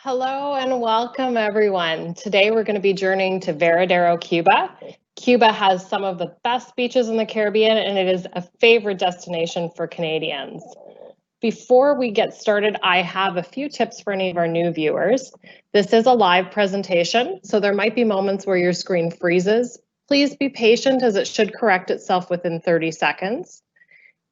Hello and welcome everyone. Today we're going to be journeying to Veradero, Cuba. Cuba has some of the best beaches in the Caribbean and it is a favorite destination for Canadians. Before we get started, I have a few tips for any of our new viewers. This is a live presentation, so there might be moments where your screen freezes. Please be patient as it should correct itself within 30 seconds.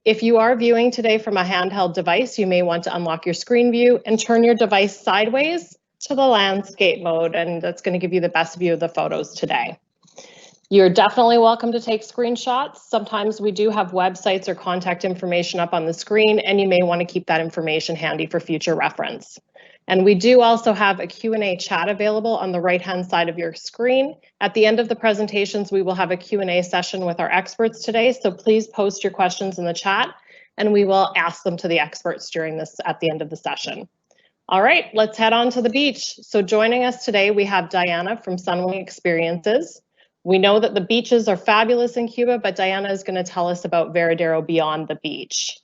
If you are viewing today from a handheld device, you may want to unlock your screen view and turn your device sideways to the landscape mode, and that's going to give you the best view of the photos today. You're definitely welcome to take screenshots. Sometimes we do have websites or contact information up on the screen, and you may want to keep that information handy for future reference. And we do also have a Q&A chat available on the right-hand side of your screen. At the end of the presentations, we will have a Q&A session with our experts today, so please post your questions in the chat, and we will ask them to the experts during this at the end of the session. All right, let's head on to the beach. So joining us today, we have Diana from Sunwing Experiences. We know that the beaches are fabulous in Cuba, but Diana is going to tell us about Veradero beyond the beach.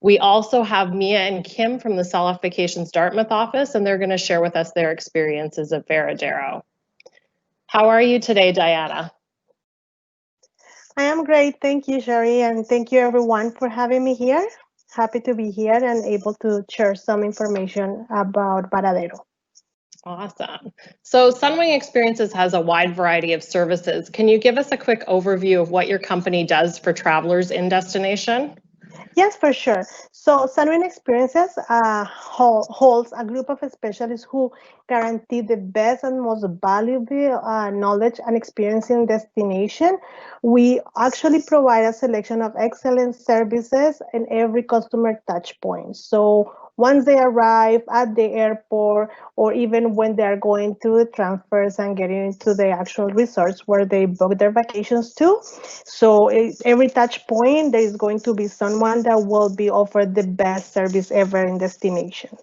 We also have Mia and Kim from the SelloffVacations Dartmouth office, and they're going to share with us their experiences at Veradero. How are you today, Diana? I am great. Thank you, Sherry, and thank you everyone for having me here. Happy to be here and able to share some information about Veradero. Awesome. So Sunwing Experiences has a wide variety of services. Can you give us a quick overview of what your company does for travelers in destination? Yes, for sure. So Sunwing Experiences holds a group of specialists who guarantee the best and most valuable knowledge and experience in destination. We actually provide a selection of excellent services in every customer touch point. So once they arrive at the airport or even when they're going through the transfers and getting into the actual resorts where they book their vacations to. So every touch point, there is going to be someone that will be offered the best service ever in destination.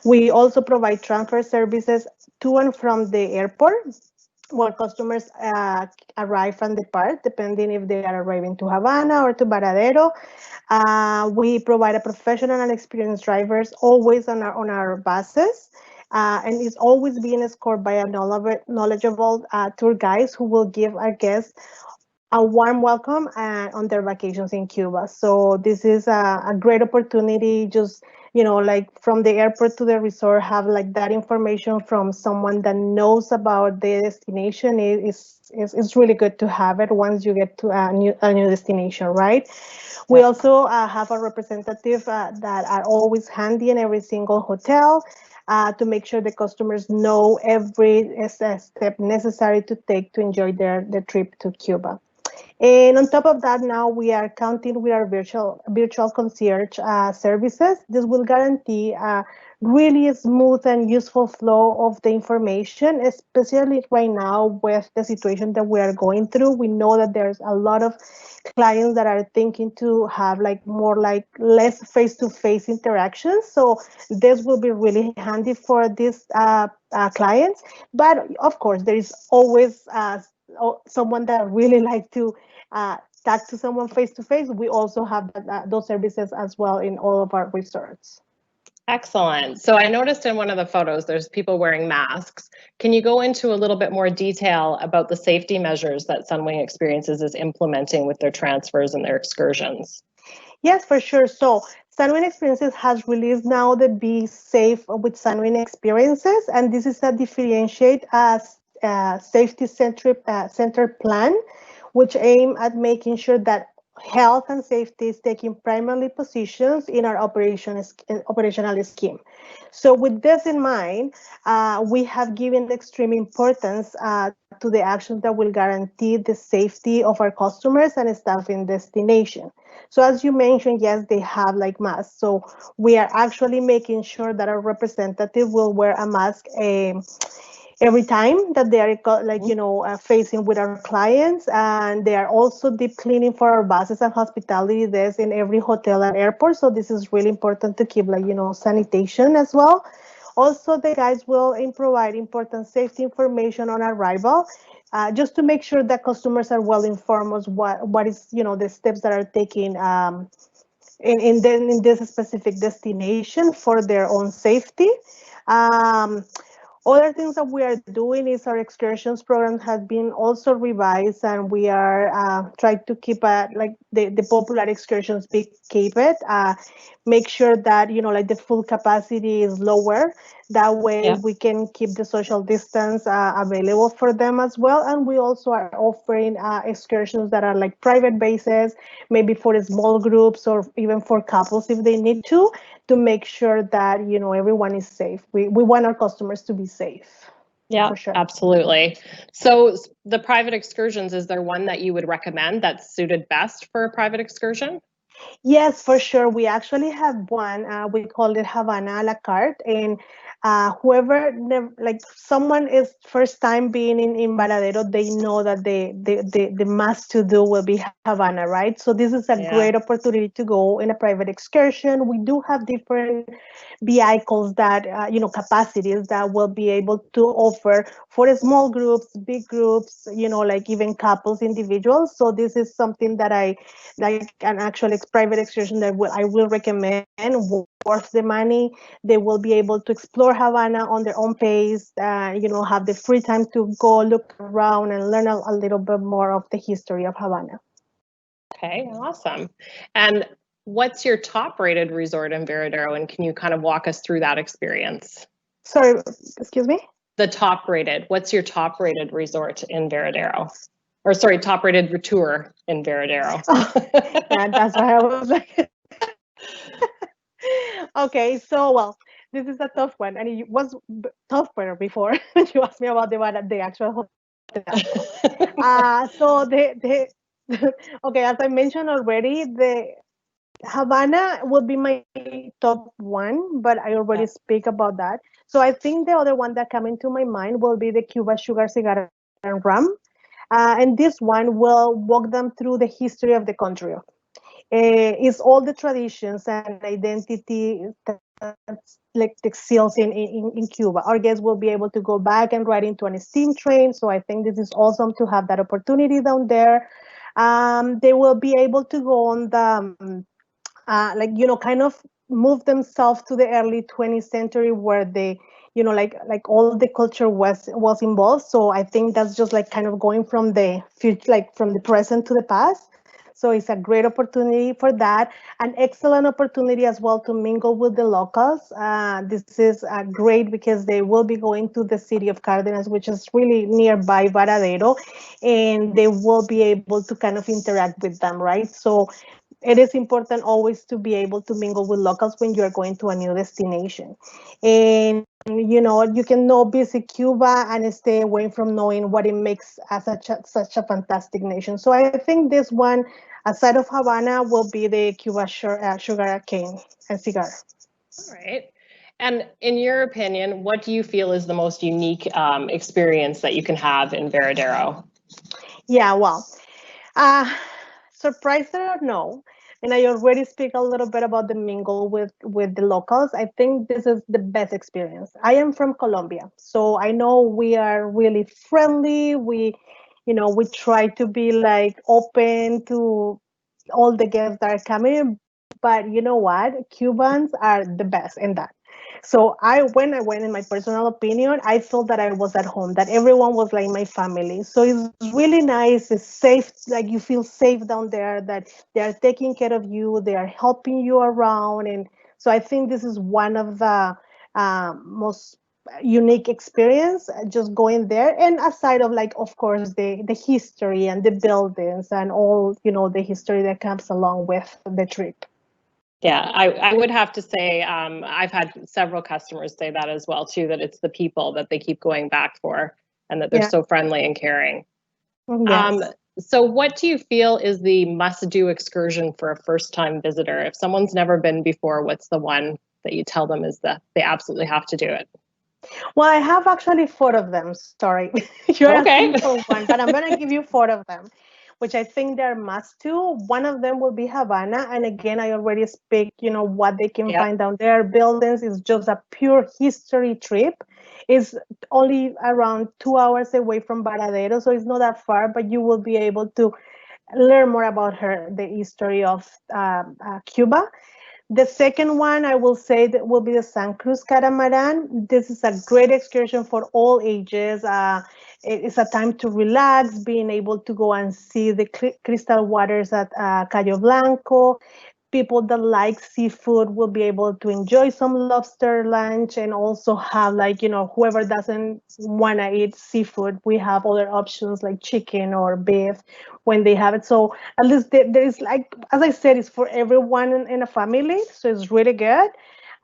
We also provide transfer services to and from the airport where customers arrive and depart, depending if they are arriving to Havana or to Varadero. We provide a professional and experienced drivers always on our buses. And it's always being escorted by a knowledgeable tour guides who will give our guests a warm welcome on their vacations in Cuba. So this is a great opportunity. Just like from the airport to the resort, have like that information from someone that knows about the destination. It's really good to have it once you get to a new destination, right? We also have a representative that are always handy in every single hotel. To make sure the customers know every step necessary to take to enjoy their trip to Cuba. And on top of that, now we are counting with our virtual concierge services. This will guarantee a really smooth and useful flow of the information, especially right now with the situation that we are going through. We know that there's a lot of clients that are thinking to have less face-to-face interactions. So this will be really handy for these clients. But of course, there is always someone that really like to talk to someone face to face. We also have those services as well in all of our resorts. Excellent. So I noticed in one of the photos, there's people wearing masks. Can you go into a little bit more detail about the safety measures that Sunwing Experiences is implementing with their transfers and their excursions? Yes, for sure. So Sunwing Experiences has released now the Be Safe with Sunwing Experiences, and this is a differentiate as safety-centered plan, which aim at making sure that health and safety is taking primarily positions in our operational scheme. So with this in mind, we have given extreme importance to the actions that will guarantee the safety of our customers and staff in destination. So as you mentioned, yes, they have like masks. So we are actually making sure that our representative will wear a mask every time that they are facing with our clients, and they are also deep cleaning for our buses and hospitality desks in every hotel and airport. So this is really important to keep sanitation as well. Also, the guides will provide important safety information on arrival, just to make sure that customers are well informed of what is the steps that are taken in this specific destination for their own safety. Other things that we are doing is our excursions program has been also revised, and we are trying to keep like the popular excursions be keep it. Make sure that like the full capacity is lower. That way Yeah. we can keep the social distance available for them as well. And we also are offering excursions that are like private bases, maybe for small groups or even for couples if they need to make sure that everyone is safe. We want our customers to be safe. Yeah, For sure. absolutely. So the private excursions, is there one that you would recommend that's suited best for a private excursion? Yes, for sure. We actually have one. We call it Havana a la carte, and whoever like someone is first time being in Varadero, they know that the must to do will be Havana, right? So this is a Yeah. great opportunity to go in a private excursion. We do have different vehicles that capacities that will be able to offer for small groups, big groups, like even couples, individuals. So this is something that I like an actual private excursion that I will recommend, worth the money. They will be able to explore Havana on their own pace, have the free time to go look around and learn a little bit more of the history of Havana. Okay, awesome. And what's your top rated resort in Veradero? And can you kind of walk us through that experience? Sorry, excuse me? What's your top rated resort in Veradero? Or sorry, top rated tour in Veradero. Yeah, that's why I was like, okay, so well, this is a tough one, and it was tougher before you asked me about the actual hotel. So the okay, as I mentioned already, the Havana would be my top one, but I already Yeah. speak about that. So I think the other one that come into my mind will be the Cuba Sugar Cigar and Rum. And this one will walk them through the history of the country. It's all the traditions and identity that's like the seals in Cuba. Our guests will be able to go back and ride into an steam train. So I think this is awesome to have that opportunity down there. They will be able to go on the kind of move themselves to the early 20th century where they like all the culture was involved. So I think that's just like kind of going from the future, like from the present to the past. So it's a great opportunity for that, an excellent opportunity as well to mingle with the locals. This is great because they will be going to the city of Cardenas, which is really nearby Varadero, and they will be able to kind of interact with them, right? So it is important always to be able to mingle with locals when you're going to a new destination. And you can know visit Cuba and stay away from knowing what it makes as such a fantastic nation. So I think this one, aside of Havana, will be the Cuba sugar cane and cigar. All right. And in your opinion, what do you feel is the most unique experience that you can have in Veradero? Yeah, well, uh, surprised or no, and I already speak a little bit about the mingle with the locals. I think this is the best experience. I am from Colombia, so I know we are really friendly. We try to be like open to all the guests that are coming, but you know what? Cubans are the best in that. So when I went, in my personal opinion, I felt that I was at home, that everyone was like my family. So it's really nice. It's safe. Like you feel safe down there, that they are taking care of you. They are helping you around. And so I think this is one of the most unique experience, just going there. And aside of like, of course, the history and the buildings and all, the history that comes along with the trip. Yeah, I would have to say I've had several customers say that as well too, that it's the people that they keep going back for and that they're Yeah. so friendly and caring. Yes. So what do you feel is the must-do excursion for a first-time visitor? If someone's never been before, what's the one that you tell them is that they absolutely have to do it? Well, I have actually four of them. Sorry, you're Okay. asking for one, but I'm gonna give you four of them, which I think they're must do. One of them will be Havana, and again, I already speak. What they can Yep. find down there. Buildings is just a pure history trip. It's only around 2 hours away from Varadero, so it's not that far. But you will be able to learn more about the history of Cuba. The second one, I will say, that will be the San Cruz Catamaran. This is a great excursion for all ages. It's a time to relax, being able to go and see the crystal waters at Cayo Blanco. People that like seafood will be able to enjoy some lobster lunch, and also have, like, whoever doesn't want to eat seafood, we have other options like chicken or beef when they have it. So at least there is, like, as I said, it's for everyone in a family, so it's really good.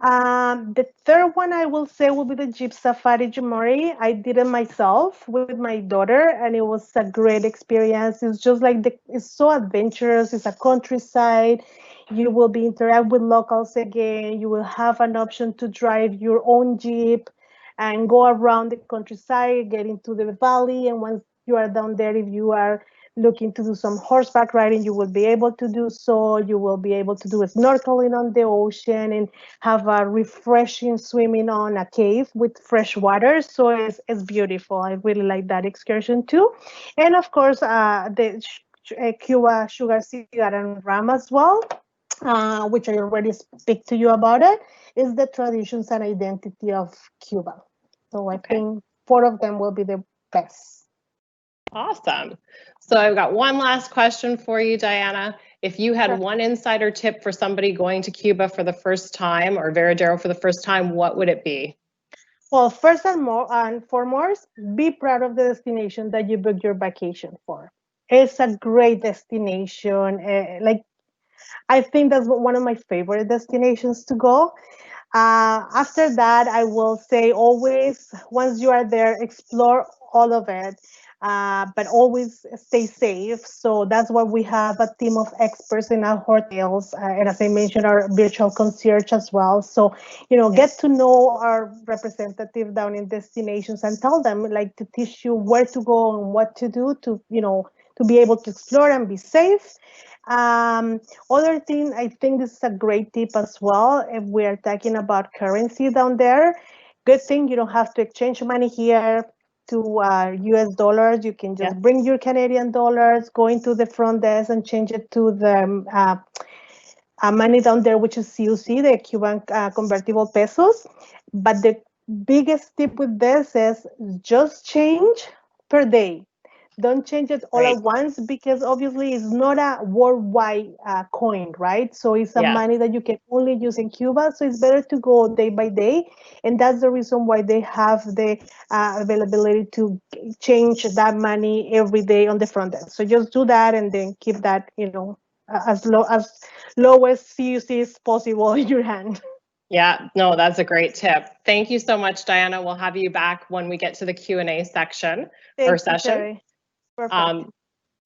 The third one I will say will be the Jeep Safari Jamori. I did it myself with my daughter, and it was a great experience. It's just like it's so adventurous. It's a countryside. You will be interact with locals again. You will have an option to drive your own Jeep and go around the countryside, get into the valley. And once you are down there, if you are looking to do some horseback riding, you will be able to do so. You will be able to do a snorkeling on the ocean and have a refreshing swimming on a cave with fresh water. So it's beautiful. I really like that excursion too. And of course, the Cuba Sugar Cigar and Ram as well, which I already speak to you about it, is the traditions and identity of Cuba. So I think four of them will be the best. Awesome. So I've got one last question for you, Diana. If you had one insider tip for somebody going to Cuba for the first time, or Veradero for the first time, what would it be? Well, first and foremost, be proud of the destination that you booked your vacation for. It's a great destination. I think that's one of my favorite destinations to go. After that, I will say, always, once you are there, explore all of it, but always stay safe. So that's why we have a team of experts in our hotels, and as I mentioned, our virtual concierge as well. So, get to know our representative down in destinations and tell them, like, to teach you where to go and what to do to be able to explore and be safe. Other thing, I think this is a great tip as well. If we are talking about currency down there, good thing you don't have to exchange money here to US dollars. You can just bring your Canadian dollars, go into the front desk and change it to the money down there, which is CUC, the Cuban convertible pesos. But the biggest tip with this is just change per day. Don't change it all at once, because obviously it's not a worldwide coin, right? So it's a money that you can only use in Cuba. So it's better to go day by day. And that's the reason why they have the availability to change that money every day on the front desk. So just do that and then keep that, as low as CUC as possible in your hand. Yeah, no, that's a great tip. Thank you so much, Diana. We'll have you back when we get to the Q&A section or session. Perfect.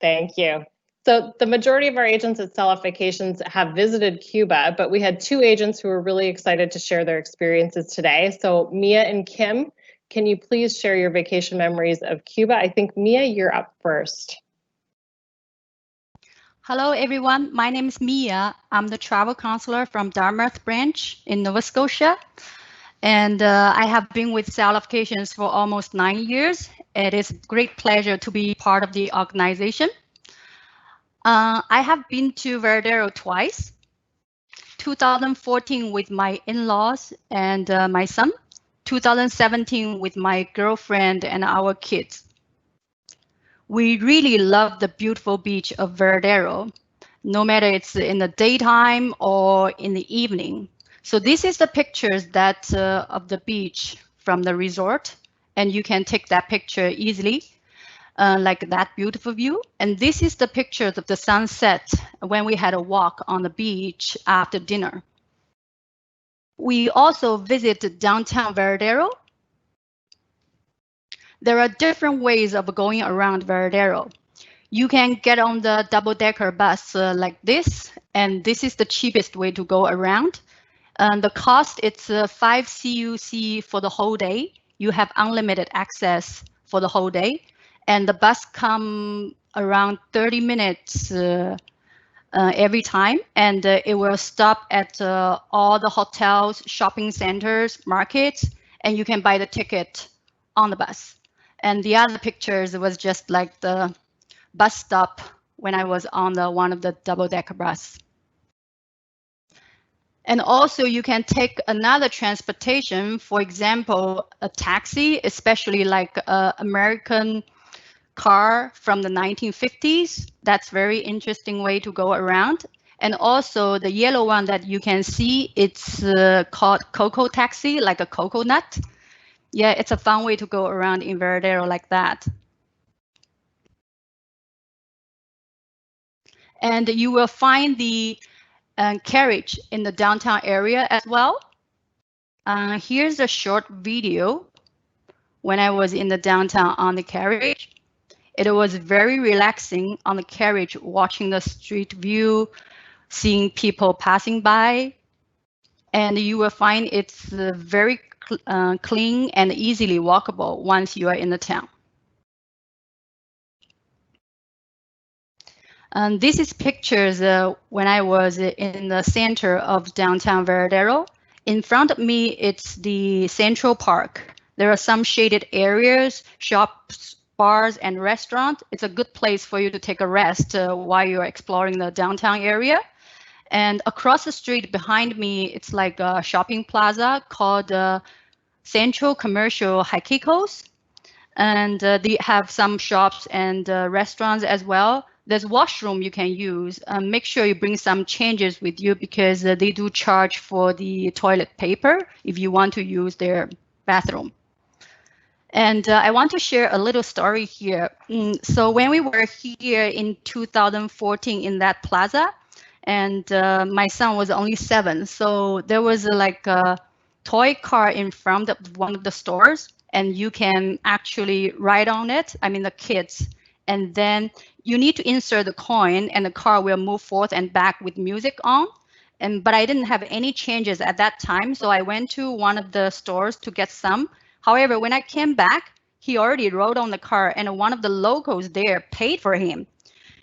Thank you. So the majority of our agents at SelloffVacations have visited Cuba, but we had two agents who were really excited to share their experiences today. So Mia and Kim, can you please share your vacation memories of Cuba? I think, Mia, you're up first. Hello, everyone. My name is Mia. I'm the travel counselor from Dartmouth branch in Nova Scotia. And I have been with SelloffVacations for almost 9 years. It is a great pleasure to be part of the organization. I have been to Veradero twice, 2014 with my in-laws and my son, 2017 with my girlfriend and our kids. We really love the beautiful beach of Veradero, no matter it's in the daytime or in the evening. So this is the pictures that of the beach from the resort, and you can take that picture easily, like that beautiful view. And this is the pictures of the sunset when we had a walk on the beach after dinner. We also visited downtown Veradero. There are different ways of going around Veradero. You can get on the double-decker bus like this, and this is the cheapest way to go around. The cost, it's 5 CUC for the whole day. You have unlimited access for the whole day. And the bus come around 30 minutes every time. And it will stop at all the hotels, shopping centers, markets, and you can buy the ticket on the bus. And the other pictures was just like the bus stop when I was on one of the double-decker bus. And also you can take another transportation, for example, a taxi, especially like an American car from the 1950s. That's very interesting way to go around. And also the yellow one that you can see, it's called Coco Taxi, like a coconut. Yeah, it's a fun way to go around in Veradero like that. And you will find the carriage in the downtown area as well. Here's a short video when I was in the downtown on the carriage. It was very relaxing on the carriage, watching the street view, seeing people passing by. And you will find it's very clean and easily walkable once you are in the town. This is pictures when I was in the center of downtown Veradero. In front of me, it's the Central Park. There are some shaded areas, shops, bars, and restaurants. It's a good place for you to take a rest while you're exploring the downtown area. And across the street behind me, it's like a shopping plaza called Central Commercial Haikikos. And they have some shops and restaurants as well. There's washroom you can use. Make sure you bring some changes with you because they do charge for the toilet paper if you want to use their bathroom. And I want to share a little story here. So when we were here in 2014 in that plaza, and my son was only 7, so there was like a toy car in front of one of the stores, and you can actually ride on it, I mean the kids, and then you need to insert the coin and the car will move forth and back with music on. But I didn't have any changes at that time, so I went to one of the stores to get some. However, when I came back, he already rode on the car and one of the locals there paid for him.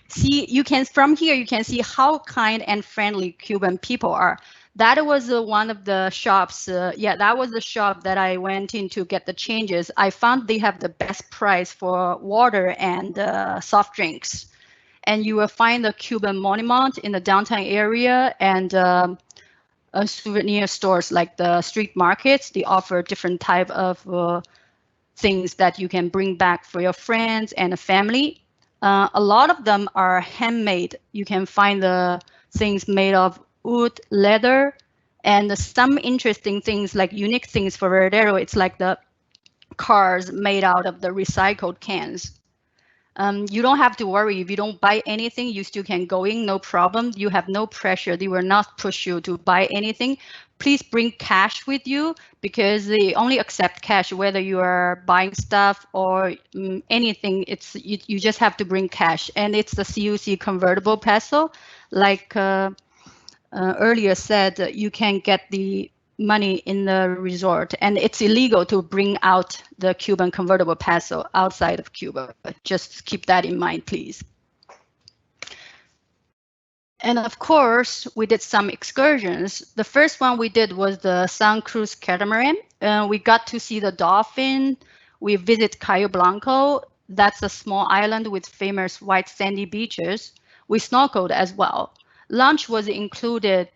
See, from here, you can see how kind and friendly Cuban people are. That was one of the shops. That was the shop that I went in to get the changes. I found they have the best price for water and soft drinks. And you will find the Cuban monument in the downtown area and souvenir stores like the street markets. They offer different type of things that you can bring back for your friends and a family. A lot of them are handmade. You can find the things made of wood, leather, and some interesting things like unique things for Veradero. It's like the cars made out of the recycled cans. You don't have to worry if you don't buy anything, you still can go in, no problem. You have no pressure. They will not push you to buy anything. Please bring cash with you because they only accept cash whether you are buying stuff or anything. You just have to bring cash, and it's the CUC convertible peso. Like earlier said, you can get the money in the resort, and it's illegal to bring out the Cuban convertible peso outside of Cuba. Just keep that in mind, please. And of course, we did some excursions. The first one we did was the Sun Cruise catamaran. We got to see the dolphin. We visit Cayo Blanco. That's a small island with famous white sandy beaches. We snorkeled as well. Lunch was included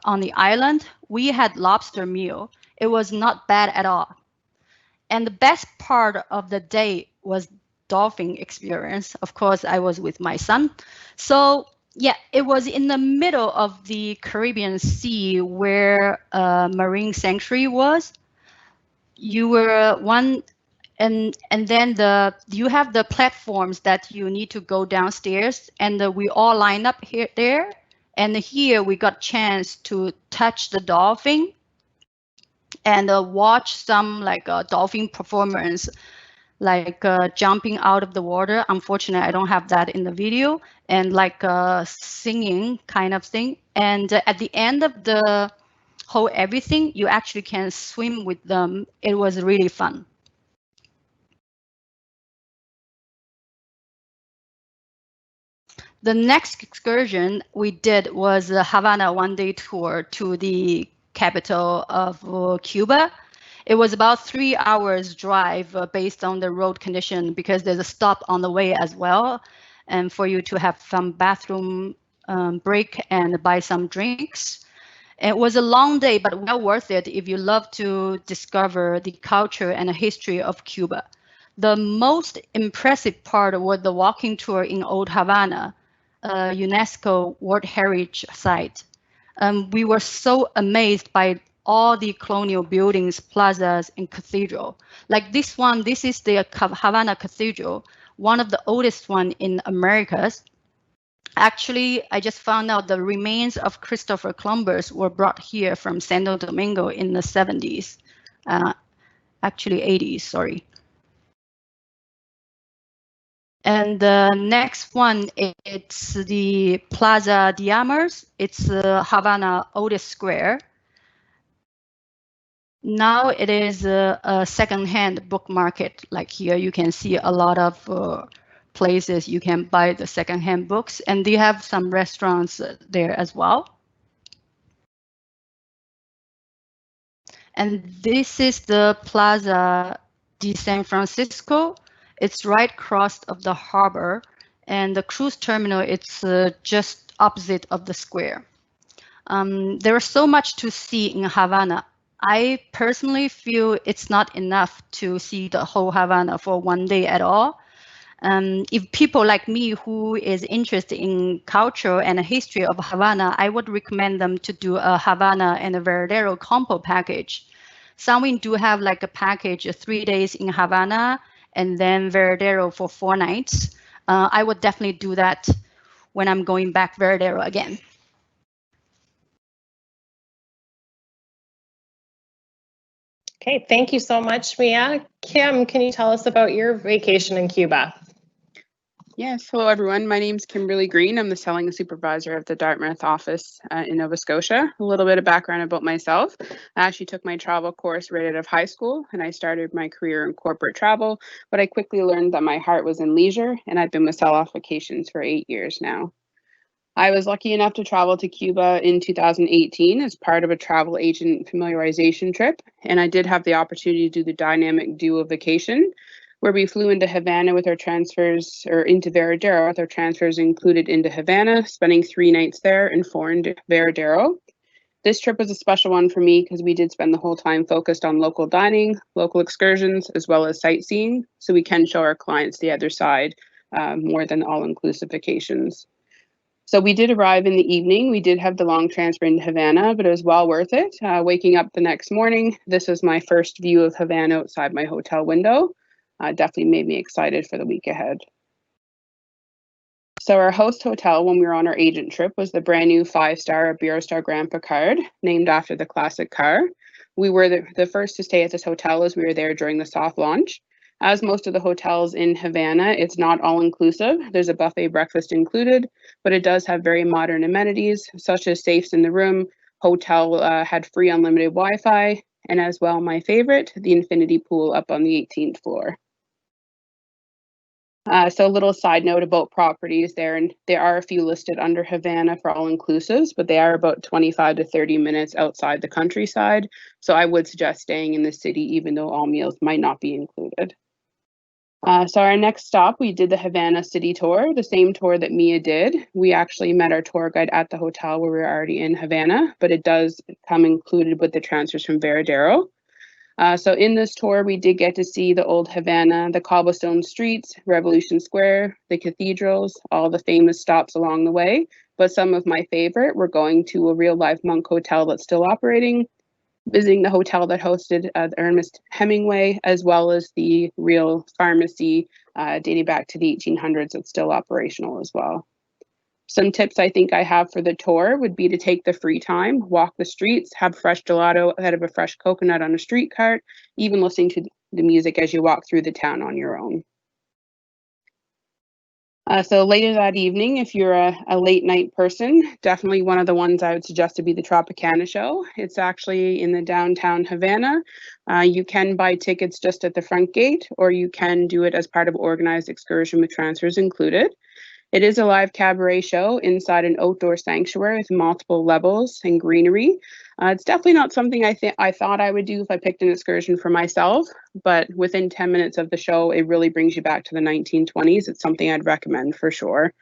on the island. We had lobster meal. It was not bad at all. And the best part of the day was dolphin experience. Of course, I was with my son. So yeah, it was in the middle of the Caribbean Sea where marine sanctuary was. You were one, and then you have the platforms that you need to go downstairs, and we all line up there. And here we got chance to touch the dolphin and watch some like dolphin performance, like jumping out of the water. Unfortunately, I don't have that in the video, and like singing kind of thing. And at the end of the whole everything, you actually can swim with them. It was really fun. The next excursion we did was the Havana one-day tour to the capital of Cuba. It was about 3 hours drive based on the road condition because there's a stop on the way as well, and for you to have some bathroom break and buy some drinks. It was a long day, but well worth it if you love to discover the culture and the history of Cuba. The most impressive part was the walking tour in Old Havana, a UNESCO World Heritage Site. We were so amazed by all the colonial buildings, plazas, and cathedral. Like this one, this is the Havana Cathedral, one of the oldest one in Americas. Actually, I just found out the remains of Christopher Columbus were brought here from Santo Domingo in the 70s, actually 80s, sorry. And the next one, it's the Plaza de Armas. It's Havana oldest square. Now it is a second-hand book market. Like here, you can see a lot of places you can buy the second-hand books, and they have some restaurants there as well. And this is the Plaza de San Francisco. It's right across of the harbor, and the cruise terminal, it's just opposite of the square. There is so much to see in Havana. I personally feel it's not enough to see the whole Havana for one day at all. If people like me who is interested in culture and history of Havana, I would recommend them to do a Havana and a Veradero combo package. Sunwing do have like a package, 3 days in Havana and then Veradero for 4 nights. I would definitely do that when I'm going back Veradero again. Okay, thank you so much, Mia. Kim, can you tell us about your vacation in Cuba? Yes, hello everyone. My name is Kimberly Green. I'm the selling supervisor of the Dartmouth office in Nova Scotia. A little bit of background about myself. I actually took my travel course right out of high school and I started my career in corporate travel, but I quickly learned that my heart was in leisure and I've been with SelloffVacations for 8 years now. I was lucky enough to travel to Cuba in 2018 as part of a travel agent familiarization trip, and I did have the opportunity to do the dynamic duo vacation, where we flew into Havana with our transfers, or into Veradero with our transfers included into Havana, spending 3 nights there and 4 in Veradero. This trip was a special one for me because we did spend the whole time focused on local dining, local excursions, as well as sightseeing, so we can show our clients the other side more than all-inclusive vacations. So we did arrive in the evening. We did have the long transfer into Havana, but it was well worth it. Waking up the next morning, this was my first view of Havana outside my hotel window. Definitely made me excited for the week ahead. So our host hotel when we were on our agent trip was the brand new 5-star Bureau-Star Grand Picard, named after the classic car. We were the first to stay at this hotel as we were there during the soft launch. As most of the hotels in Havana, it's not all-inclusive. There's a buffet breakfast included, but it does have very modern amenities, such as safes in the room. Hotel had free unlimited Wi-Fi, and as well, my favorite, the infinity pool up on the 18th floor. So a little side note about properties there, and there are a few listed under Havana for all-inclusives, but they are about 25 to 30 minutes outside the countryside. So I would suggest staying in the city, even though all meals might not be included. So our next stop, we did the Havana city tour, the same tour that Mia did. We actually met our tour guide at the hotel where we were already in Havana, but it does come included with the transfers from Veradero. So in this tour, we did get to see the old Havana, the cobblestone streets, Revolution Square, the cathedrals, all the famous stops along the way. But some of my favorite were going to a real life monk hotel that's still operating, visiting the hotel that hosted Ernest Hemingway, as well as the real pharmacy dating back to the 1800s that's still operational as well. Some tips I think I have for the tour would be to take the free time, walk the streets, have fresh gelato ahead of a fresh coconut on a street cart, even listening to the music as you walk through the town on your own. So later that evening, if you're a late night person, definitely one of the ones I would suggest to be the Tropicana show. It's actually in the downtown Havana. You can buy tickets just at the front gate, or you can do it as part of organized excursion with transfers included. It is a live cabaret show inside an outdoor sanctuary with multiple levels and greenery. It's definitely not something I thought I would do if I picked an excursion for myself, but within 10 minutes of the show, it really brings you back to the 1920s. It's something I'd recommend for sure.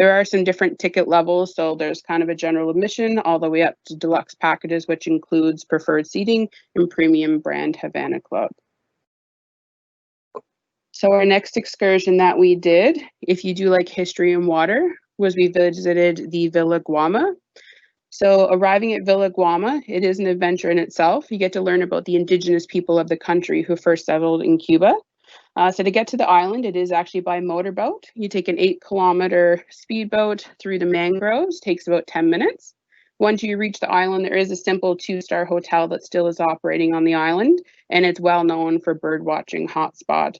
There are some different ticket levels, so there's kind of a general admission all the way up to deluxe packages, which includes preferred seating and premium brand Havana Club. So our next excursion that we did, if you do like history and water, was we visited the Villa Guama. So arriving at Villa Guama, it is an adventure in itself. You get to learn about the indigenous people of the country who first settled in Cuba. So to get to the island, it is actually by motorboat. You take an 8-kilometer speedboat through the mangroves, takes about 10 minutes. Once you reach the island, there is a simple 2-star hotel that still is operating on the island, and it's well known for bird watching hotspot.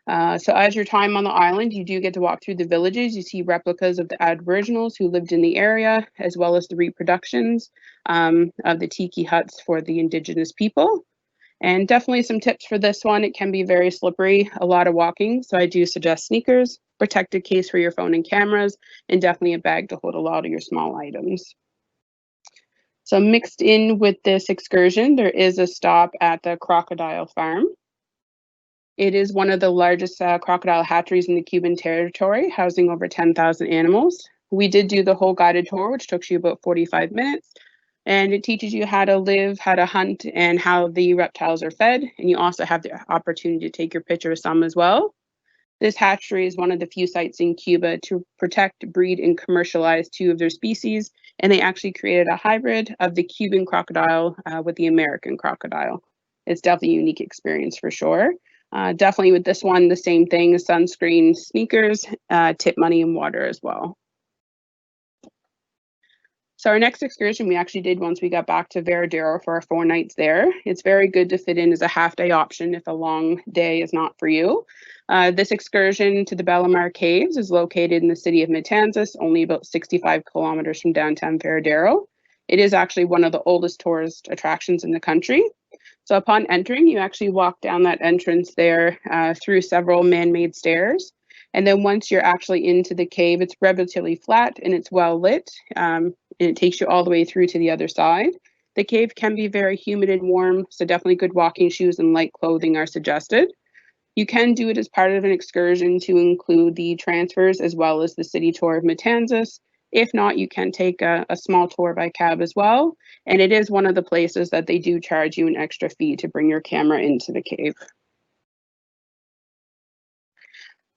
So as your time on the island, you do get to walk through the villages. You see replicas of the Aboriginals who lived in the area, as well as the reproductions of the tiki huts for the indigenous people. And definitely some tips for this one. It can be very slippery, a lot of walking. So I do suggest sneakers, protected case for your phone and cameras, and definitely a bag to hold a lot of your small items. So mixed in with this excursion, there is a stop at the crocodile farm. It is one of the largest crocodile hatcheries in the Cuban territory, housing over 10,000 animals. We did do the whole guided tour, which took you about 45 minutes. And it teaches you how to live, how to hunt, and how the reptiles are fed. And you also have the opportunity to take your picture with some as well. This hatchery is one of the few sites in Cuba to protect, breed, and commercialize 2 of their species. And they actually created a hybrid of the Cuban crocodile with the American crocodile. It's definitely a unique experience for sure. Definitely with this one, the same thing, sunscreen, sneakers, tip money, and water as well. So our next excursion we actually did once we got back to Veradero for our 4 nights there. It's very good to fit in as a half-day option if a long day is not for you. This excursion to the Bellamar Caves is located in the city of Matanzas, only about 65 kilometers from downtown Veradero. It is actually one of the oldest tourist attractions in the country. So upon entering, you actually walk down that entrance there through several man-made stairs. And then once you're actually into the cave, it's relatively flat and it's well lit. And it takes you all the way through to the other side. The cave can be very humid and warm, so definitely good walking shoes and light clothing are suggested. You can do it as part of an excursion to include the transfers as well as the city tour of Matanzas. If not, you can take a small tour by cab as well. And it is one of the places that they do charge you an extra fee to bring your camera into the cave.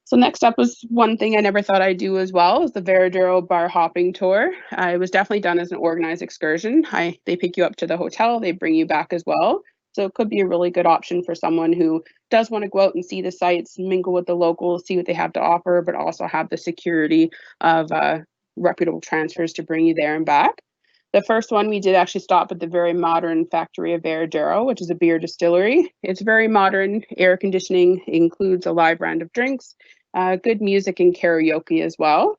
So next up was one thing I never thought I'd do as well, is the Veradero bar hopping tour. It was definitely done as an organized excursion. They pick you up to the hotel, they bring you back as well. So it could be a really good option for someone who does want to go out and see the sites, mingle with the locals, see what they have to offer, but also have the security of reputable transfers to bring you there and back. The first one, we did actually stop at the very modern factory of Veradero, which is a beer distillery. It's very modern, air conditioning, includes a live round of drinks, good music and karaoke as well.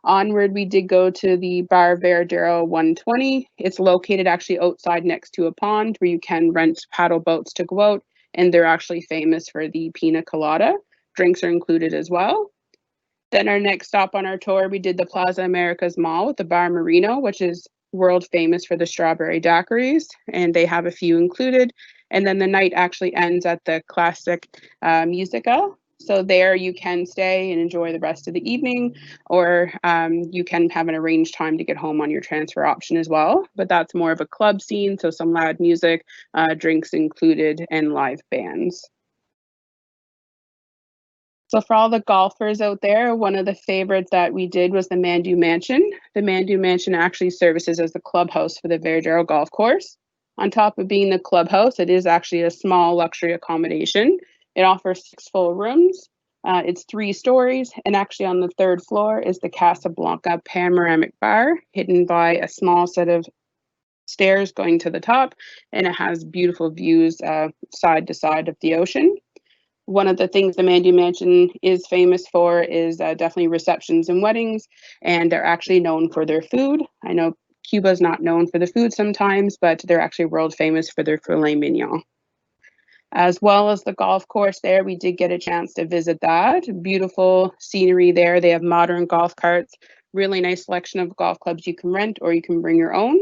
Onward, we did go to the Bar Veradero 120. It's located actually outside next to a pond where you can rent paddle boats to go out, and they're actually famous for the pina colada. Drinks are included as well. Then our next stop on our tour, we did the Plaza Americas Mall with the Bar Marino, which is world famous for the strawberry daiquiris, and they have a few included. And then the night actually ends at the Classic Musica. So there you can stay and enjoy the rest of the evening, or you can have an arranged time to get home on your transfer option as well. But that's more of a club scene, so some loud music, drinks included, and live bands. So for all the golfers out there, one of the favorites that we did was the Mandu Mansion. The Mandu Mansion actually services as the clubhouse for the Veradero golf course. On top of being the clubhouse, it is actually a small luxury accommodation. It offers 6 full rooms. It's 3 stories, and actually on the 3rd floor is the Casablanca panoramic bar, hidden by a small set of stairs going to the top, and it has beautiful views side to side of the ocean. One of the things the Mandu Mansion is famous for is definitely receptions and weddings, and they're actually known for their food. I know Cuba's not known for the food sometimes, but they're actually world famous for their filet mignon. As well as the golf course there, we did get a chance to visit that. Beautiful scenery there. They have modern golf carts, really nice selection of golf clubs you can rent or you can bring your own.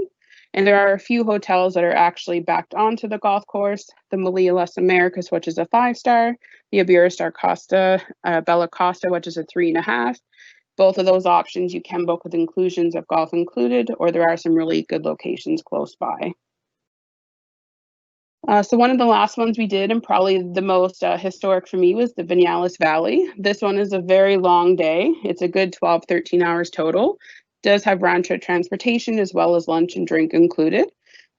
And there are a few hotels that are actually backed onto the golf course. The Melia Las Americas, which is a 5-star. The Iberostar Costa, Bella Costa, which is a 3.5. Both of those options you can book with inclusions of golf included, or there are some really good locations close by. So one of the last ones we did, and probably the most historic for me, was the Vinales Valley. This one is a very long day. It's a good 12, 13 hours total. Does have round trip transportation as well as lunch and drink included.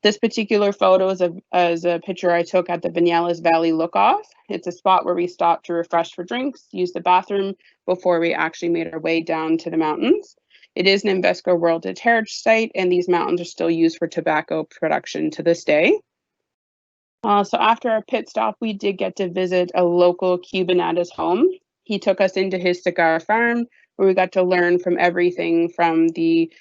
This particular photo is a picture I took at the Vinales Valley Look-Off. It's a spot where we stopped to refresh for drinks, use the bathroom before we actually made our way down to the mountains. It is an UNESCO World Heritage Site, and these mountains are still used for tobacco production to this day. So after our pit stop, we did get to visit a local Cuban at his home. He took us into his cigar farm, where we got to learn from everything from the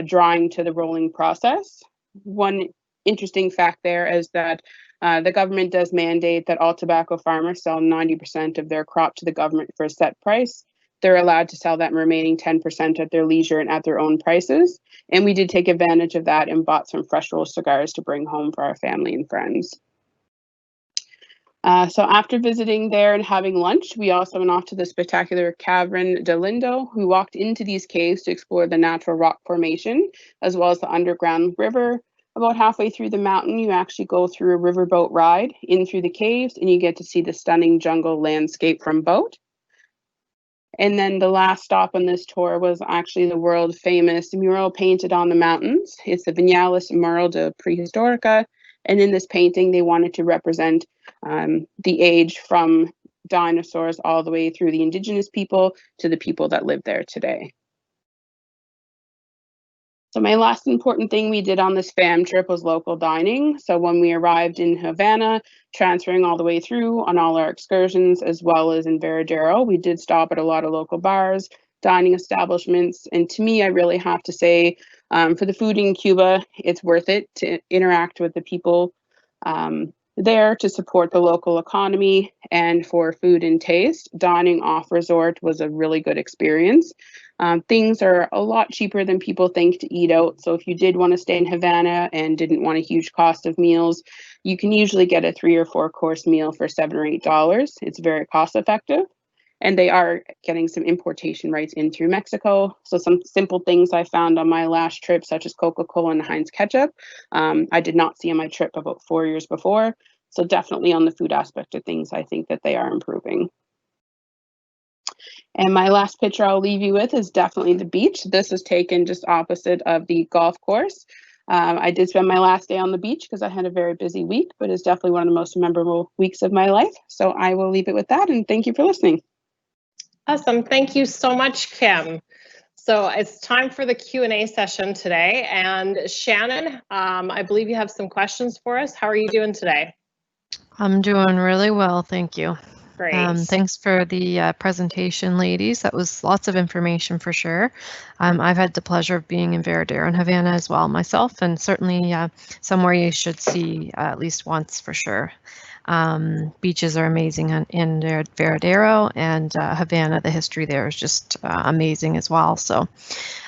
drying to the rolling process. One interesting fact there is that the government does mandate that all tobacco farmers sell 90% of their crop to the government for a set price. They're allowed to sell that remaining 10% at their leisure and at their own prices. And we did take advantage of that and bought some fresh rolled cigars to bring home for our family and friends. So after visiting there and having lunch, we also went off to the spectacular Cavern de Lindo. We walked into these caves to explore the natural rock formation, as well as the underground river. About halfway through the mountain, you actually go through a riverboat ride in through the caves, and you get to see the stunning jungle landscape from boat. And then the last stop on this tour was actually the world famous mural painted on the mountains. It's the Vinales Mural de Prehistorica. And in this painting, they wanted to represent the age from dinosaurs all the way through the indigenous people to the people that live there today. So my last important thing we did on this fam trip was local dining. So when we arrived in Havana, transferring all the way through on all our excursions, as well as in Veradero, we did stop at a lot of local bars, dining establishments. And to me, I really have to say, for the food in Cuba, it's worth it to interact with the people there to support the local economy. And for food and taste, dining off resort was a really good experience. Things are a lot cheaper than people think to eat out. So if you did want to stay in Havana and didn't want a huge cost of meals, you can usually get a 3 or 4 course meal for $7 or $8. It's very cost effective. And they are getting some importation rights in through Mexico. So some simple things I found on my last trip, such as Coca-Cola and Heinz ketchup, I did not see on my trip about 4 years before. So definitely on the food aspect of things, I think that they are improving. And my last picture I'll leave you with is definitely the beach. This was taken just opposite of the golf course. I did spend my last day on the beach because I had a very busy week, but it's definitely one of the most memorable weeks of my life. So I will leave it with that, and thank you for listening. Awesome. Thank you so much, Kim. So it's time for the Q&A session today. And Shannon, I believe you have some questions for us. How are you doing today? I'm doing really well, thank you. Great. Thanks for the presentation, ladies. That was lots of information for sure. I've had the pleasure of being in Veradero and Havana as well myself, and certainly somewhere you should see at least once for sure. Beaches are amazing in Veradero, and Havana, the history there is just amazing as well. So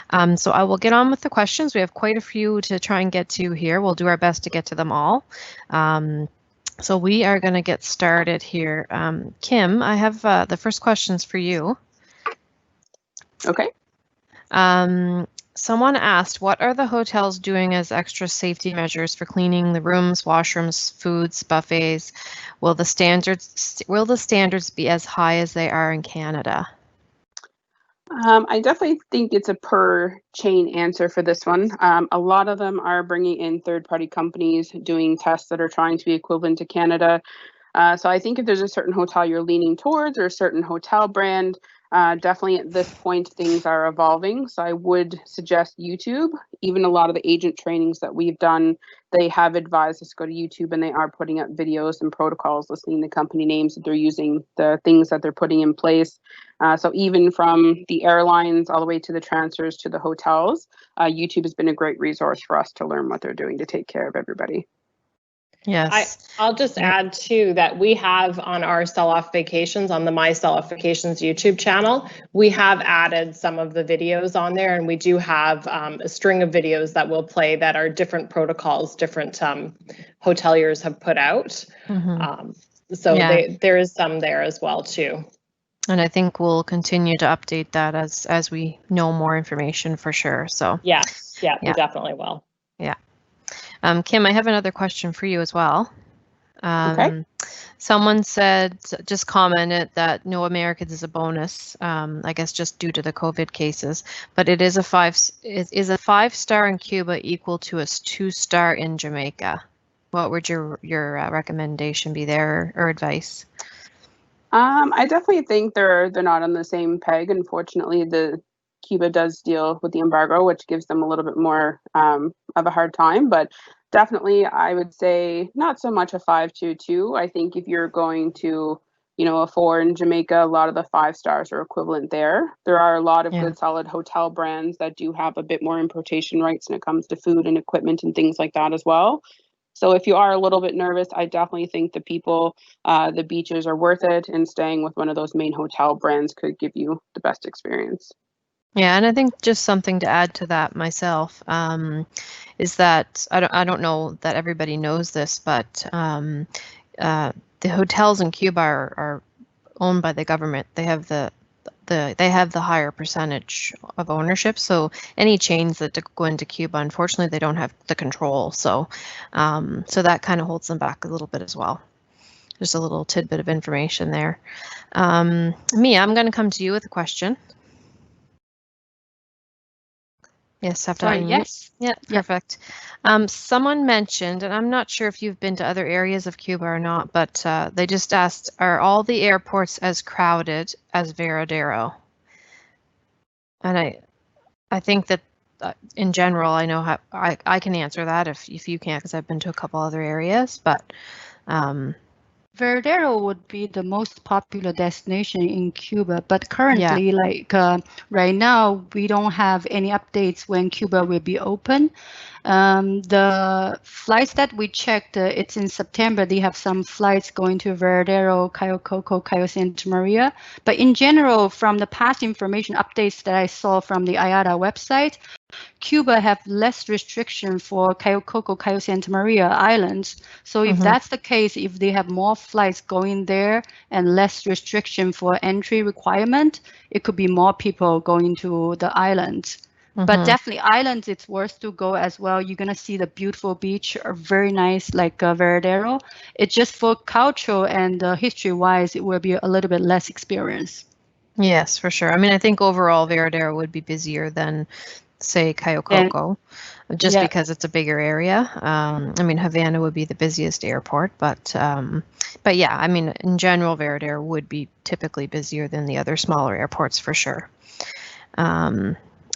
I will get on with the questions. We have quite a few to try and get to here. We'll do our best to get to them all. So we are going to get started here. Kim, I have the first questions for you. Okay. Someone asked, what are the hotels doing as extra safety measures for cleaning the rooms, washrooms, foods, buffets? Will the standards be as high as they are in Canada? I definitely think it's a per chain answer for this one. A lot of them are bringing in third-party companies doing tests that are trying to be equivalent to Canada. So I think if there's a certain hotel you're leaning towards or a certain hotel brand, definitely at this point things are evolving. So I would suggest YouTube. Even a lot of the agent trainings that we've done, they have advised us to go to YouTube, and they are putting up videos and protocols listing the company names that they're using, the things that they're putting in place. So even from the airlines all the way to the transfers to the hotels, YouTube has been a great resource for us to learn what they're doing to take care of everybody. Yes. I'll just add too that we have on our SelloffVacations, on the MySellOffVacations YouTube channel, we have added some of the videos on there, and we do have a string of videos that will play that are different protocols, different hoteliers have put out. So there is some there as well too. And I think we'll continue to update that as we know more information for sure. So Yes, yeah, we Yeah. definitely will. Kim, I have another question for you as well. Okay. Someone said, just commented that no Americans is a bonus, I guess just due to the COVID cases, but it is a 5-star in Cuba equal to a 2-star in Jamaica? What would your recommendation be there or advice? I definitely think they're not on the same peg. Unfortunately, Cuba does deal with the embargo, which gives them a little bit more of a hard time. But definitely, I would say not so much a 5-2-2. I think if you're going to, a 4 in Jamaica, a lot of the 5 stars are equivalent there. There are a lot of Yeah. good, solid hotel brands that do have a bit more importation rights when it comes to food and equipment and things like that as well. So if you are a little bit nervous, I definitely think the beaches are worth it, and staying with one of those main hotel brands could give you the best experience. Yeah, and I think just something to add to that myself is that I don't know that everybody knows this, but the hotels in Cuba are owned by the government. They have they have the higher percentage of ownership. So any chains that go into Cuba, unfortunately, they don't have the control. So so that kind of holds them back a little bit as well. Just a little tidbit of information there. Mia, I'm going to come to you with a question. Yes, have to Sorry, unmute. yes. Yeah, perfect. Someone mentioned, and I'm not sure if you've been to other areas of Cuba or not, but they just asked, are all the airports as crowded as Veradero? And I think that in general, I know how I can answer that if you can't, because I've been to a couple other areas, but Veradero would be the most popular destination in Cuba, but currently, right now, we don't have any updates when Cuba will be open. The flights that we checked, it's in September. They have some flights going to Veradero, Cayo Coco, Cayo Santa Maria. But in general, from the past information updates that I saw from the IATA website, Cuba have less restriction for Cayo Coco, Cayo Santa Maria islands. So if that's the case, if they have more flights going there and less restriction for entry requirement, it could be more people going to the islands. But definitely islands, it's worth to go as well. You're going to see the beautiful beach, are very nice, like Veradero. It's just for cultural and history-wise, it will be a little bit less experience. Yes, for sure. I mean, I think overall Veradero would be busier than, say, Cayo Coco, just because it's a bigger area. I mean, Havana would be the busiest airport, but yeah, I mean, in general, Veradero would be typically busier than the other smaller airports for sure.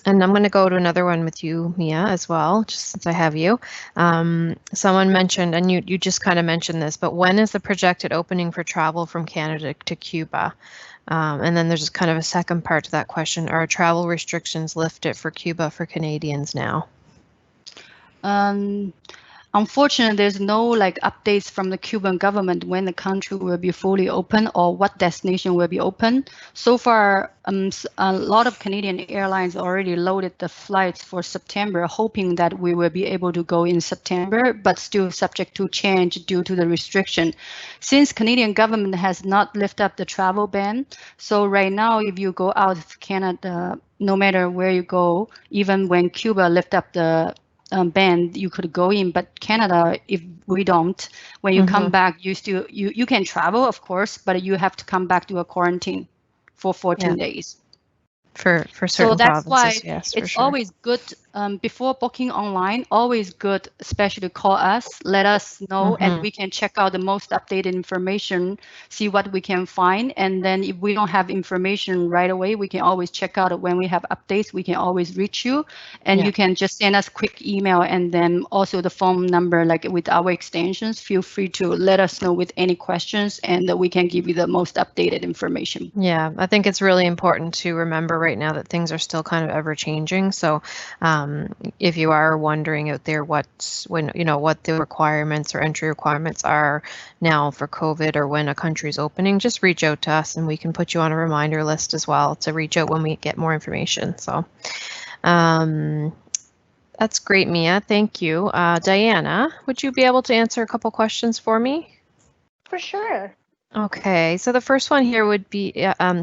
And I'm going to go to another one with you, Mia, as well, just since I have you. Someone mentioned, and you just kind of mentioned this, but when is the projected opening for travel from Canada to Cuba? And then there's just kind of a second part to that question. Are travel restrictions lifted for Cuba for Canadians now? Unfortunately, there's no updates from the Cuban government when the country will be fully open or what destination will be open. So far, a lot of Canadian airlines already loaded the flights for September, hoping that we will be able to go in September, but still subject to change due to the restriction. Since Canadian government has not lifted up the travel ban, so right now, if you go out of Canada, no matter where you go, even when Cuba lift up the ban, you could go in, but Canada, if we don't, when you come back, you can travel, of course, but you have to come back to a quarantine for 14 days. For certain that's provinces, why yes, it's always good before booking online, always good, especially to call us, let us know, and we can check out the most updated information, see what we can find. And then if we don't have information right away, we can always check out when we have updates, we can always reach you, and you can just send us quick email, and then also the phone number, like with our extensions, feel free to let us know with any questions, and we can give you the most updated information. Yeah, I think it's really important to remember right now that things are still kind of ever changing. So if you are wondering out there what the requirements or entry requirements are now for COVID or when a country's opening, just reach out to us and we can put you on a reminder list as well to reach out when we get more information. So that's great, Mia. Thank you. Diana, would you be able to answer a couple questions for me? For sure. Okay, so the first one here would be,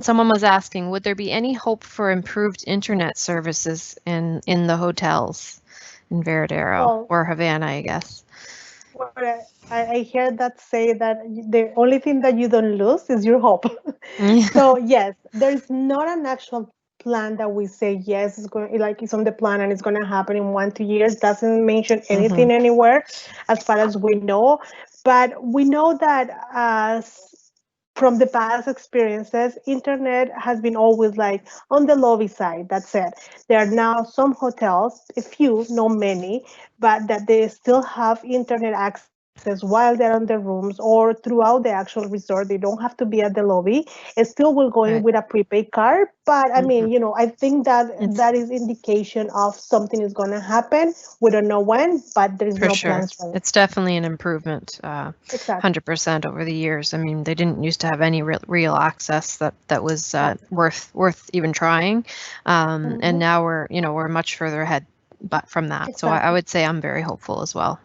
someone was asking, would there be any hope for improved internet services in the hotels in Veradero Well, or Havana, I guess? what I hear that say that the only thing that you don't lose is your hope. So yes, there's not an actual plan that we say yes, it's going like it's on the plan and it's going to happen in 1-2 years. Doesn't mention anything anywhere, as far as we know. But we know that from the past experiences, internet has been always like on the lobby side. That's it. There are now some hotels, a few, not many, but that they still have internet access while they're on their rooms or throughout the actual resort. They don't have to be at the lobby. It still will go in Right. with a prepaid card. But I mean, I think that It's that is indication of something is going to happen. We don't know when, but there is for no sure. plans for it. It's definitely an improvement, Exactly. 100% over the years. I mean, they didn't used to have any real access that was worth even trying, and now we're much further ahead, but from that. So I Exactly. would say I'm very hopeful as well.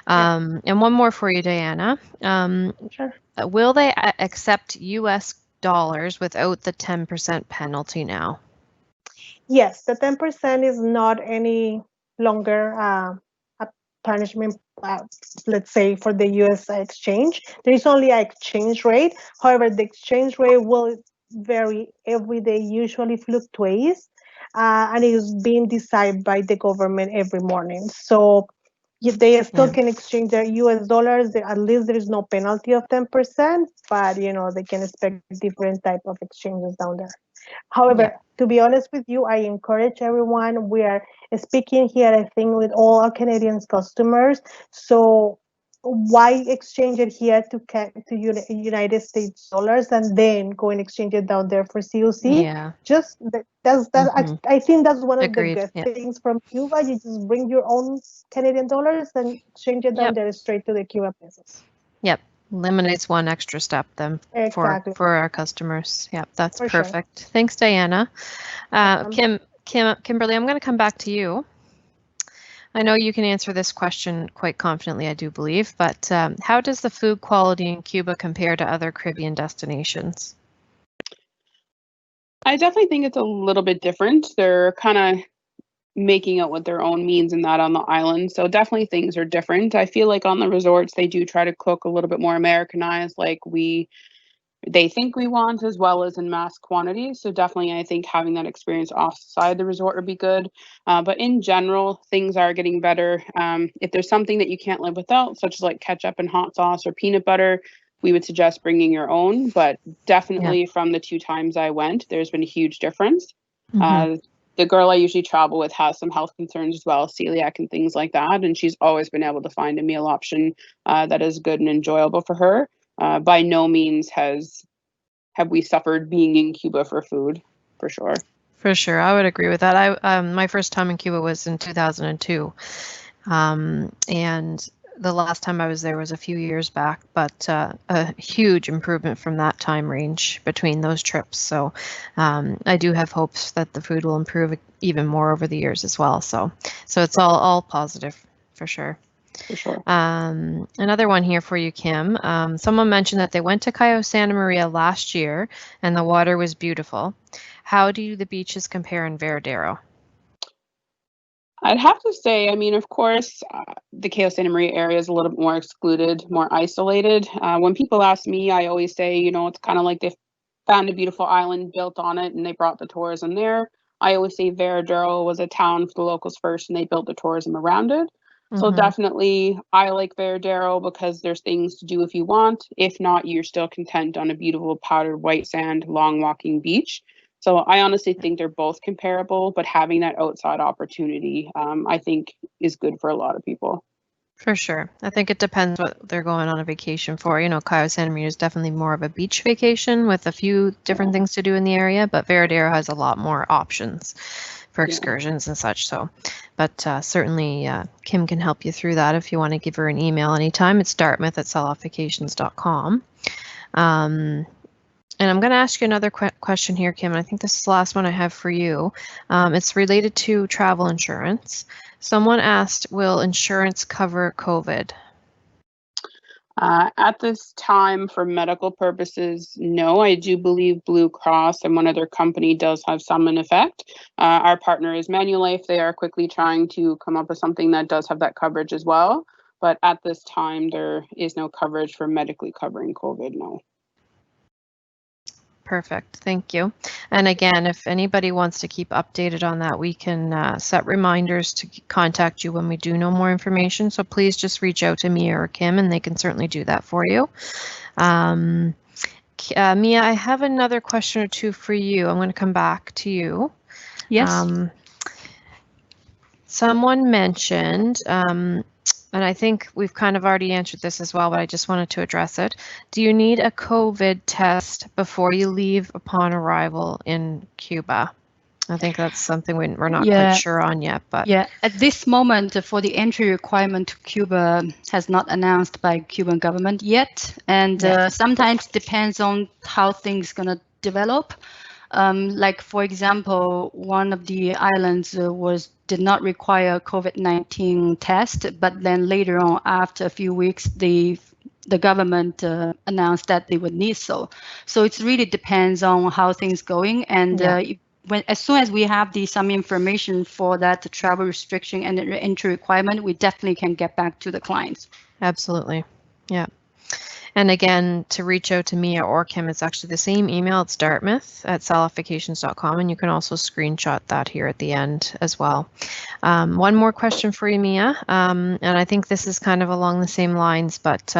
Yeah. And one more for you, Diana. Sure. Will they accept US dollars without the 10% penalty now? Yes, the 10% is not any longer a punishment, let's say, for the US exchange. There is only an exchange rate. However, the exchange rate will vary every day, usually fluctuates, and it is being decided by the government every morning. So if they still can exchange their US dollars, at least there is no penalty of 10%, but they can expect different type of exchanges down there. Yeah. However, to be honest with you, I encourage everyone. We are speaking here, I think, with all our Canadian customers. So why exchange it here to United States dollars and then go and exchange it down there for COC? Yeah. Just I think that's one of the Agreed. good Yeah. things from Cuba. You just bring your own Canadian dollars and exchange it down Yep. there straight to the Cuba pesos. Yep. Eliminates one extra step then Exactly, for our customers. Yep, that's for sure. perfect. Thanks, Diana. Welcome. Kimberly, I'm going to come back to you. I know you can answer this question quite confidently, I do believe, but how does the food quality in Cuba compare to other Caribbean destinations? I definitely think it's a little bit different. They're kind of making out what their own means in that on the island. So definitely things are different. I feel like on the resorts, they do try to cook a little bit more Americanized, like they think we want, as well as in mass quantities. So definitely, I think having that experience offside the resort would be good. But in general, things are getting better. If there's something that you can't live without, such as like ketchup and hot sauce or peanut butter, we would suggest bringing your own. But definitely from the 2 times I went, there's been a huge difference. The girl I usually travel with has some health concerns as well, celiac and things like that. And she's always been able to find a meal option that is good and enjoyable for her. By no means have we suffered being in Cuba for food, for sure. For sure, I would agree with that. My first time in Cuba was in 2002, and the last time I was there was a few years back, but a huge improvement from that time range between those trips. So I do have hopes that the food will improve even more over the years as well. So it's all positive for sure. For sure. Another one here for you, Kim. Someone mentioned that they went to Cayo Santa Maria last year and the water was beautiful. How do the beaches compare in Veradero? I'd have to say, I mean, of course, the Cayo Santa Maria area is a little bit more excluded, more isolated. When people ask me, I always say, it's kind of like they found a beautiful island built on it and they brought the tourism there. I always say Veradero was a town for the locals first and they built the tourism around it. So definitely, I like Veradero because there's things to do if you want. If not, you're still content on a beautiful powdered white sand, long walking beach. So I honestly think they're both comparable, but having that outside opportunity, I think, is good for a lot of people. For sure. I think it depends what they're going on a vacation for. Cayo Santa Maria is definitely more of a beach vacation with a few different things to do in the area, but Veradero has a lot more options for excursions and such. So, but certainly Kim can help you through that if you want to give her an email anytime. It's dartmouth@selloffvacations.com. And I'm going to ask you another question here, Kim, and I think this is the last one I have for you. It's related to travel insurance. Someone asked, will insurance cover COVID? At this time, for medical purposes, no. I do believe Blue Cross and one other company does have some in effect. Our partner is Manulife. They are quickly trying to come up with something that does have that coverage as well. But at this time, there is no coverage for medically covering COVID, no. Perfect. Thank you. And again, if anybody wants to keep updated on that, we can set reminders to contact you when we do know more information. So please just reach out to Mia or Kim and they can certainly do that for you. Mia, I have another question or two for you. I'm going to come back to you. Yes. Someone mentioned, and I think we've kind of already answered this as well, but I just wanted to address it. Do you need a COVID test before you leave upon arrival in Cuba? I think that's something we're not quite sure on yet, but yeah, at this moment, for the entry requirement to Cuba has not announced by Cuban government yet, and sometimes depends on how things gonna develop. Like for example, one of the islands did not require a COVID-19 test, but then later on, after a few weeks, the government announced that they would need so. So it really depends on how things going, and as soon as we have some information for that travel restriction and entry requirement, we definitely can get back to the clients. Absolutely, yeah. And again, to reach out to Mia or Kim, it's actually the same email. It's dartmouth@selloffvacations.com, and you can also screenshot that here at the end as well. One more question for you, Mia, and I think this is kind of along the same lines, but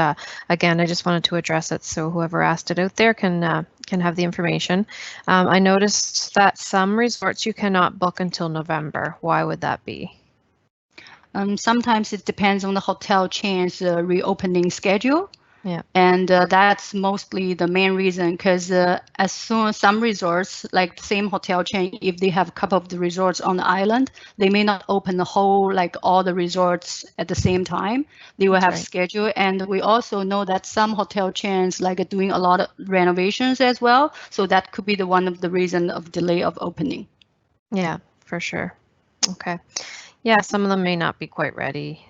again, I just wanted to address it so whoever asked it out there can have the information. I noticed that some resorts you cannot book until November. Why would that be? Sometimes it depends on the hotel chain's reopening schedule. Yeah, and that's mostly the main reason, because as soon as some resorts, like the same hotel chain, if they have a couple of the resorts on the island, they may not open the whole, like all the resorts at the same time. They will have schedule, and we also know that some hotel chains like are doing a lot of renovations as well, so that could be the one of the reason of delay of opening. Yeah, for sure. Okay. Yeah, some of them may not be quite ready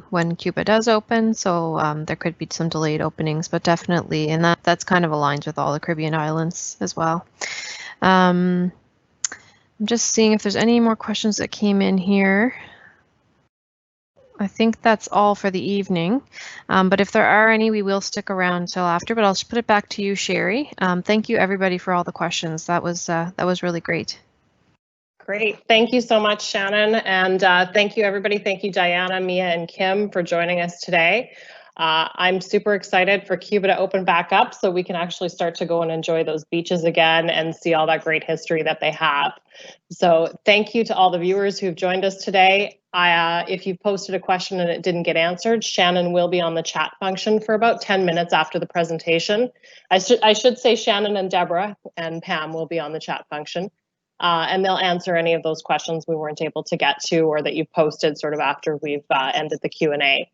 when Cuba does open, so there could be some delayed openings, but definitely, and that's kind of aligns with all the Caribbean islands as well. I'm just seeing if there's any more questions that came in here. I think that's all for the evening, but if there are any, we will stick around until after, but I'll just put it back to you, Sherry. Thank you everybody for all the questions. That was really great. Great. Thank you so much, Shannon. And thank you, everybody. Thank you, Diana, Mia, and Kim for joining us today. I'm super excited for Cuba to open back up so we can actually start to go and enjoy those beaches again and see all that great history that they have. So thank you to all the viewers who've joined us today. If you've posted a question and it didn't get answered, Shannon will be on the chat function for about 10 minutes after the presentation. I should say Shannon and Deborah and Pam will be on the chat function. And they'll answer any of those questions we weren't able to get to or that you posted sort of after we've ended the Q&A.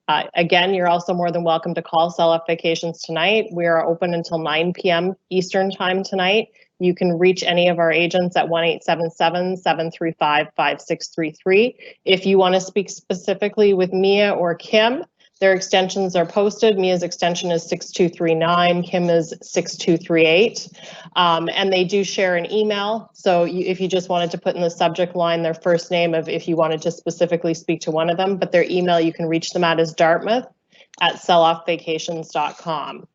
Again, you're also more than welcome to call SelloffVacations tonight. We are open until 9 p.m. Eastern time tonight. You can reach any of our agents at 1-877-735-5633. If you want to speak specifically with Mia or Kim, their extensions are posted. Mia's extension is 6239, Kim is 6238. And they do share an email. So if you just wanted to put in the subject line their first name of if you wanted to specifically speak to one of them, but their email you can reach them at is dartmouth@selloffvacations.com.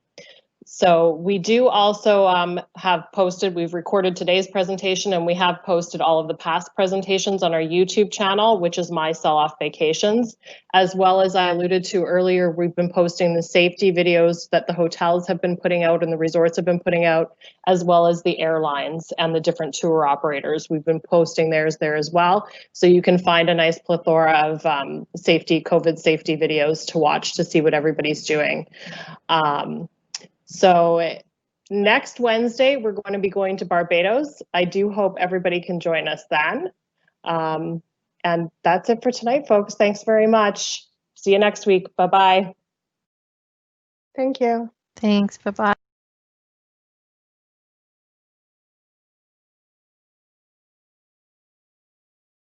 So we do also have posted, we've recorded today's presentation and we have posted all of the past presentations on our YouTube channel, which is MySellOffVacations. As well as I alluded to earlier, we've been posting the safety videos that the hotels have been putting out and the resorts have been putting out, as well as the airlines and the different tour operators. We've been posting theirs there as well. So you can find a nice plethora of COVID safety videos to watch to see what everybody's doing. So next Wednesday, we're going to be going to Barbados. I do hope everybody can join us then. And that's it for tonight, folks. Thanks very much. See you next week. Bye-bye. Thank you. Thanks. Bye-bye.